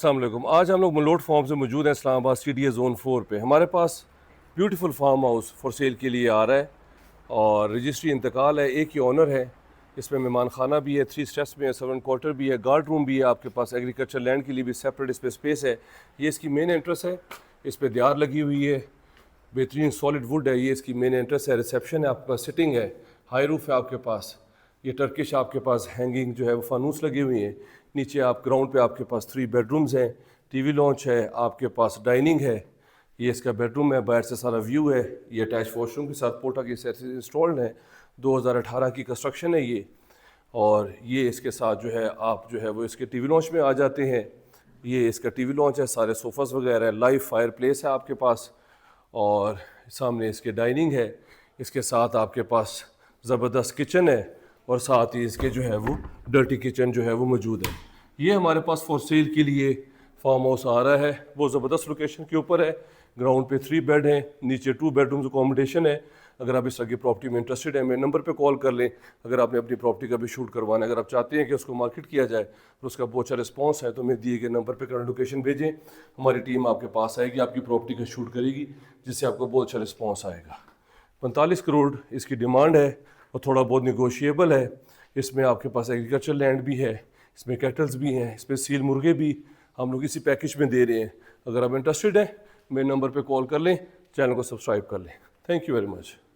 السلام علیکم. آج ہم لوگ ملوٹ فارم سے موجود ہیں اسلام آباد سی ڈی اے زون 4 پہ. ہمارے پاس beautiful farm house for sale کے لیے آ رہا ہے اور رجسٹری انتقال ہے. ایک ہی آنر ہے. اس میں مہمان خانہ بھی ہے, 3 اسٹیپس میں ہے, سرونٹ کوارٹر بھی ہے, گارڈ روم بھی ہے. آپ کے پاس ایگریکلچر لینڈ کے لیے بھی سیپریٹ اس پہ اسپیس ہے. یہ اس کی مین انٹرس ہے. اس پہ دیار لگی ہوئی ہے, بہترین سالڈ ووڈ ہے. یہ اس کی مین انٹرس ہے. ریسیپشن ہے, آپ کے پاس سٹنگ ہے, ہائی روف ہے آپ کے پاس. یہ ٹرکش آپ کے پاس ہینگنگ جو ہے وہ فانوس لگی ہوئی ہیں. نیچے آپ گراؤنڈ پہ آپ کے پاس 3 بیڈ رومز ہیں, ٹی وی لانچ ہے, آپ کے پاس ڈائننگ ہے. یہ اس کا بیڈ روم ہے, باہر سے سارا ویو ہے. یہ اٹیچ واش روم کے ساتھ پورٹا کی سیٹس انسٹالڈ ہیں. 2018 کی کنسٹرکشن ہے یہ. اور یہ اس کے ساتھ جو ہے آپ جو ہے وہ اس کے ٹی وی لانچ میں آ جاتے ہیں. یہ اس کا ٹی وی لانچ ہے, سارے سوفاز وغیرہ ہے, لائیو فائر پلیس ہے آپ کے پاس, اور سامنے اس کے ڈائننگ ہے. اس کے ساتھ آپ کے پاس زبردست کچن ہے, اور ساتھ ہی اس کے جو ہے وہ ڈرٹی کچن جو ہے وہ موجود ہے. یہ ہمارے پاس فور سیل کے لیے فارم ہاؤس آ رہا ہے. وہ زبردست لوکیشن کے اوپر ہے. گراؤنڈ پہ 3 بیڈ ہیں, نیچے 2 بیڈ رومز اکوموڈیشن ہے. اگر آپ اس طرح کی پراپرٹی میں انٹرسٹڈ ہیں, میرے نمبر پہ کال کر لیں. اگر آپ نے اپنی پراپرٹی کا بھی شوٹ کروانا ہے, اگر آپ چاہتے ہیں کہ اس کو مارکیٹ کیا جائے اور اس کا بہت اچھا رسپانس ہے, تو میں دیے گئے نمبر پہ کرنٹ لوکیشن بھیجیں. ہماری ٹیم آپ کے پاس آئے گی, آپ کی پراپرٹی کا شوٹ کرے گی, جس سے آپ کو بہت اچھا رسپانس آئے گا. 45 کروڑ اس کی ڈیمانڈ ہے, اور تھوڑا بہت نیگوشیبل ہے. اس میں آپ کے پاس ایگریکلچر لینڈ بھی ہے, اس میں کیٹلز بھی ہیں, اس میں سیل مرغے بھی ہم لوگ اسی پیکج میں دے رہے ہیں. اگر آپ انٹرسٹڈ ہیں, میرے نمبر پہ کال کر لیں, چینل کو سبسکرائب کر لیں. Thank you very much.